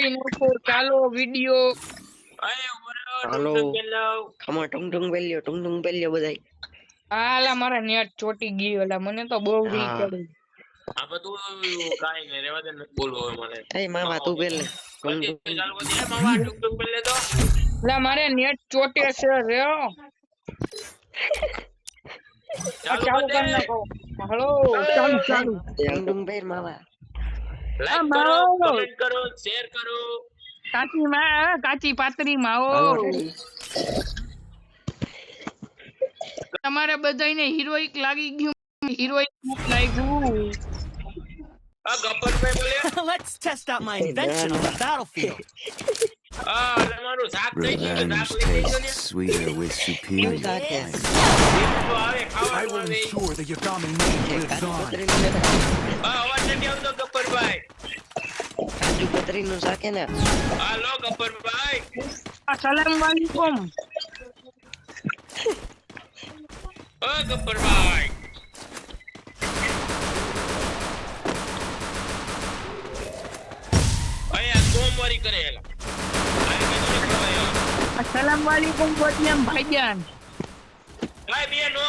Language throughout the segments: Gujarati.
કરી નાખો ચાલો વિડિયો હાલો ખમા ટુંગ પેલ્યો બધાય હાલા મારા નેટ ચોટી ગઈ એલા મને તો બહુ રીલ ચડી આપે તું કાઈ નઈ રેવા દે ન બોલવો મને એ માવા તું પેલે ચાલુ કરી દે માવા ટુંગ પેલે તો એલા મારે નેટ ચોટે છે રે ચાલુ કરી નાખો હાલો ચાલુ ટુંગ પેર માવા લાઈક કરો કમેન્ટ કરો શેર કરો કાચી પાતરી માવો તમારે બધાયને હિરોઈક લાગી ગયું હિરોઈક લાગ્યું આ ગબ્બરભાઈ બોલે Let's test out my invention on the battlefield. તમારું શાક થઈ ગયું શાક લઈ જજો ને Sweeter with superior flavor. તો આવે I ખાવાનું will આવે ensure that your domination lives on. અવાજ નથી આવતો ગબ્બરભાઈ કાજુ કતરીનું શાક હે ને હાલો ગબ્બરભાઈ અસલામ વાલેકુમ ઓ ગબ્બરભાઈ આયા સોમવારી કરેલા અસલામ વાલેકુમ બોટિયમ ભાઈજાન ભાઈ બે નો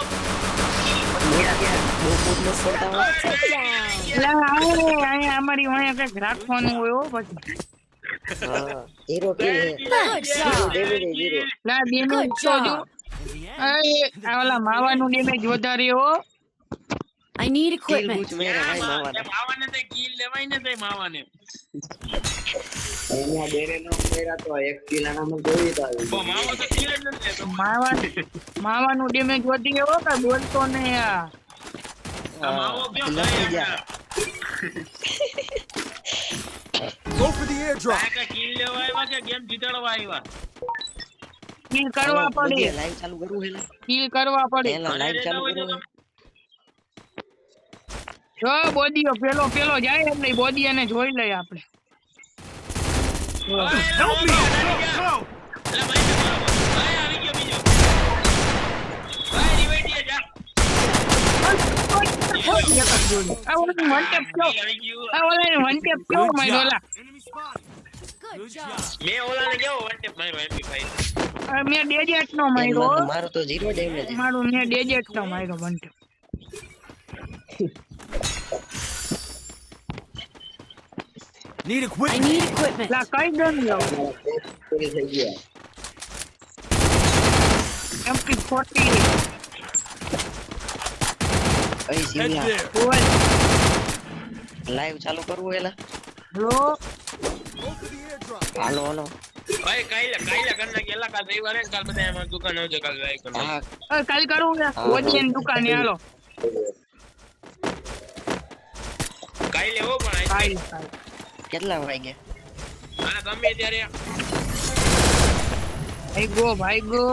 અહીંયા અમારી વાંહે કઈક રાખવાનું હોય હો પછી હીરો કે હીરો લા ડેમેજ તો જો આલા માવાનું ડેમેજ વધારે હો I need equipment. મેરા ભાઈ માવા માવાને તે કિલ લેવાય ને તે માવાને અહીંયા બેરે નો મેરા તો 1 કિલાનામાં જોઈ તો આવી માવો તો કિલ જ નથી લેતો માવાનું ડેમેજ વધી ગયો કે બોલતો ને આ માવો કેમ થાય Go for the airdrop. આ કિલ લેવા આવ્યા કે ગેમ જીતાડવા આવ્યા કિલ કરવા પડે લાઈવ ચાલુ કરું હે કિલ કરવા પડે પેલા લાઈવ ચાલુ કરું જો બોડીઓ પેલો જાય એટલે બોડી એને જોઈ લઈએ આપણે Help me! Go! One tap કેવો માર્યો લા Enemy spotted. Good job. મેં ઓલાને કેવો વન ટેપ માર્યો MP5 મેં ડેજેટ નો માર્યો મારો તો 0 ડેમેજ મારું મેં ડેજેટ નો માર્યો one tap Need I equipment. need equipment. લા કઈ ગન લો પૂરી થઈ ગયા MP40 અહીં Head સિંગલા there. બોલ લાઈવ ચાલુ કરવું હેલા લો Go for the airdrop. હાલો હાલો ભાઈ કાઈલા કર નાખી એલા કાલ રવિવારે ને કાલ બધા અમાર દુકાન આવજો કાલ લાઈવ કરો હા કાલ કરું ને ઓડિયન દુકાને હાલો કાઈ લેવો પણ કાલ કેટલા વાગ્યા આ ગમે ત્યારે ભાઈ ગો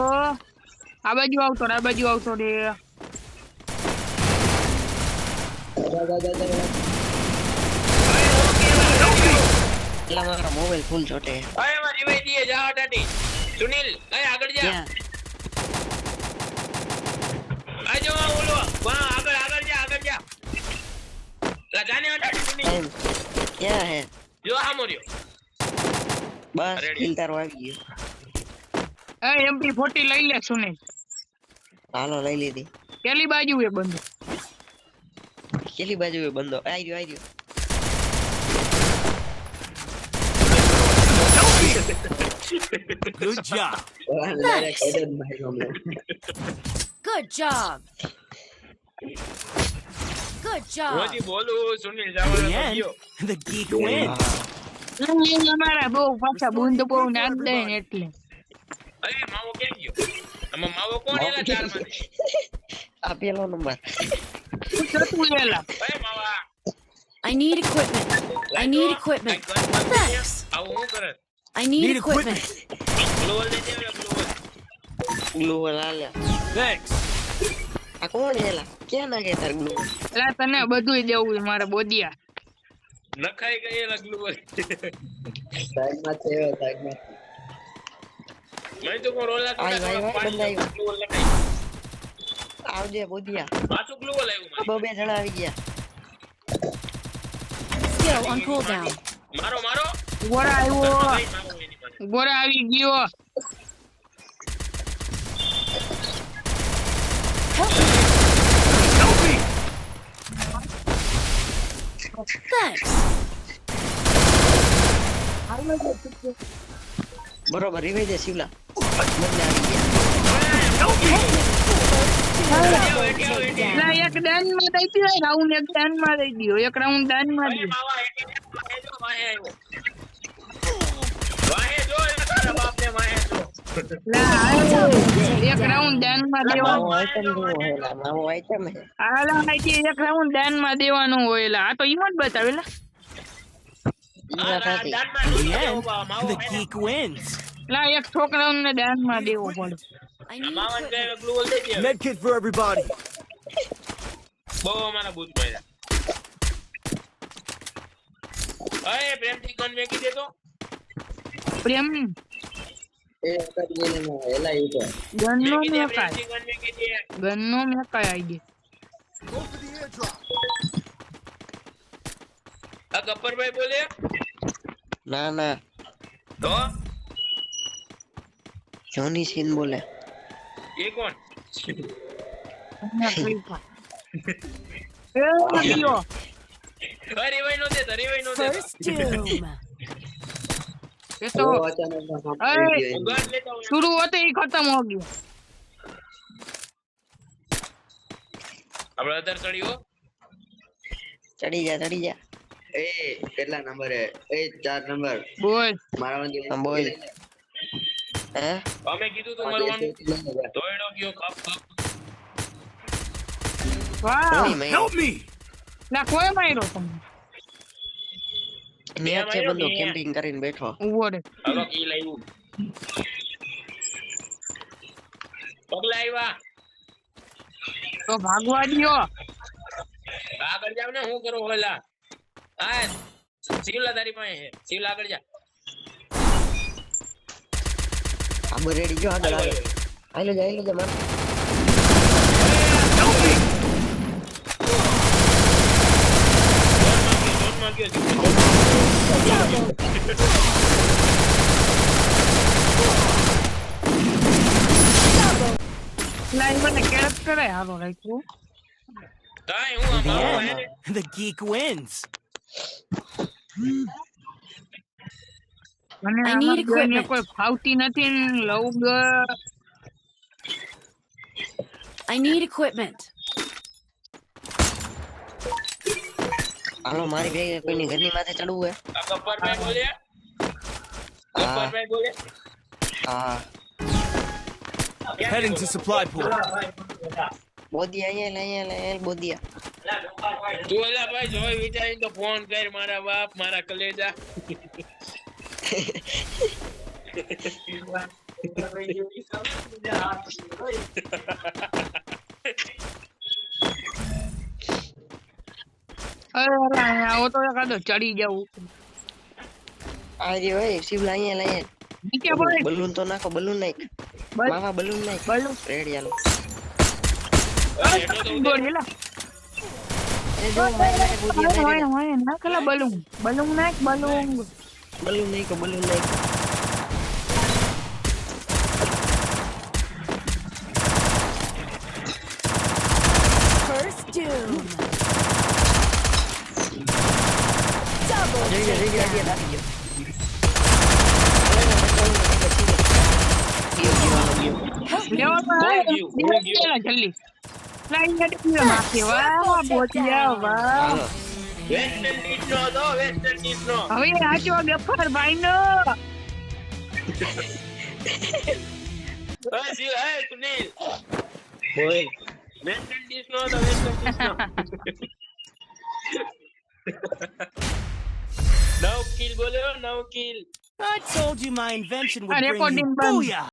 આ બાજુ આવતો રે એટલા મારો મોબાઈલ ફૂલ ચોટે ભાઈ અમાર રિવાઈ દીએ જાવ ટાટી સુનિલ કઈ આગળ જા ક્યાં આજો ઓલો વાહ આગળ જા લા જાને ટાટી સુનિલ ક્યાં હે જો આ મોર્યો બસ Ready. કિલ તારો આવી ગયો MP40 લઈ લે સુનિલ હાલો લઈ લીધી પેલી બાજુ એ બંધ કેટલી બાજુ એ બંધો આવી રહ્યો Good job. Nice. Good job. Good job. રોજી બોલું સુનિલ જવાનો In the ગયો end, the geek wins. અમારા બહુ પાછા બુંદ બહુ નાખ દે ને એટલે અરે માવો કેમ ગયો આમાં માવો કોણ એલા ચાર માંથી આ પેલો નંબર જતું લેલા ભાઈ માવા I need equipment. I need equipment. Thanks. આવું હું કરે I need Need equipment. ગ્લોવલ દે દે ગ્લોવલ ગ્લુ લાલે Thanks. આ કોણ હેલા ક્યાં નાખે તાર ગ્લુ એલા તને બધુંય દેવું મારે બોડિયા નખાઈ ગયેલા ગ્લોવલ સાઈડમાં છે સાઈડમાં મેં તો કોણ ઓલા આય, આય, આય, બંધાઈ. ગ્લોવલ લખાઈ આવજે બોધિયા પાછું ગ્લોવલ આવ્યું બે જણા આવી ગયા Skill on cooldown. મારો વરા આવ્યો ભાઈ, મારો એની પાસે. ઉભો રે, આવી ગયો. Thanks. બરોબર રિવાઈ દે શિવલા બદલે આવી ગયા ના, એક દાન માં દઈ દ્યો, રાઉન્ડ એક દાન માં દઈ દ્યો, એક રાઉન્ડ દાન માં અરે દ્યો. માવા, વાહે જો, વાહે આવ્યો. વાહે જો, એટલે તારા બાપને વાહે જો. એક રાઉન્ડ દાન માં દેવાનું. માવો આઈટમ હે હાલા આઈટી એક રાઉન્ડ દાન માં દેવાનું હોય. લા, આ તો ઈમોટ બતાવેલા. આ દાનમાં In the જોઈ end, લો, માવો the હે ને. geek wins. લા, એક છોકરાઓને દાન માં દેવો પડે. I need માવાને equipment. કઈ ગ્લુવલ દઈ દે. Medkit for everybody. બહુ અમારા બૂથ માર્યા. અરે પ્રેમથી ગન મેકી દે તો. પ્રેમ એ વખત ગઈને નો હેલાયું તો. ગનનો મેકી દે, મેકાય, પ્રેમથી ગન મેકી દે. ગનનો મેકાય આઈ Go for the airdrop. આ ગબ્બરભાઈ બોલે ના ના તો જોની સીન બોલે એ કોણ? ગયો. અરે ભાઈ નો દે, અરે ભાઈ નો દે. First doom. એ તો બહુ અચાનક માં સાંભળી અરે, ગયો. ઉગાડ લેતા હું. शुरू होते ही खत्म हो गया. આપણે અધર ચડ્યો. ચડી જા એ કેટલા નંબર હે? એ 4 નંબર बोल મારા વાંધો હા, બોલ. હે અમે કીધું તું મરવાનું. દોડ્યો ગયો કપ કપ. वाह કોની મેં Help me. ना कोई मारो तुम ન્યા છે બંદો કેમ્પિંગ કરીને બેઠો वो रे હવે કી લાવ્યું. પગલા આવ્યા. तो भागवा दियो. આગળ જાવ ને, હું કરું ઓલા. હા શિવલા તારી પાસે છે. શિવલા આગળ જા. આબુ રેડી જો આગળ આવે આઈલો જા માર જોનમાં ગયો, જોનમાં ગયો. लाइन में कैरेक्टर है यार राइट को કાંઈ હું આ In the માવો હે end, ને. the geek wins. મને I need આમાં equipment. કોઈ ફાવતી નથી ને લઉં ગ I need equipment. હાલો મારી ભેગે કોઈની ઘરની માથે ચડવું હે આ ગબ્બરભાઈ બોલે. ગબ્બરભાઈ બોલે. હા Heading to supply pool. બોદિયા અહીંયા બોદિયા તું ઓલા ભાઈ જોઈ વિચારીને તો ફોન કર મારા બાપ, મારા કલેજા. અરે આવો તો એકાદો ચડી જાવું આ રહ્યો એ શિવલા અહીંયા નીચે બોલ બલૂન તો નાખો બલૂન નાખ બલ માવા બલૂન નાખ બલ રેડી હાલો બોલ એલા એ જો મારી બોદિયા હોય હોય નાખલા બલૂન બલૂન નાખ બલૂન બલૂન નાખ First doom. જઈ ગયા દાટી ગયો લેવો તો ગયું. જલ્દી લાઈન ગડી માથે વાહ બોટિયા વાહ હાલો વેસ્ટ ઇન્ડિઝ નો હતો, વેસ્ટ ઇન્ડિઝ નો. હવે આચો ગફર ભાઈ નો હા, શિવ, હે, સુનિલ. બોલ વેસ્ટ ઇન્ડિઝ નો હતો, વેસ્ટ ઇન્ડિઝ નો. 9 કિલ બોલ્યો, 9 kill. I told you my invention would Are bring you recording band. booyah.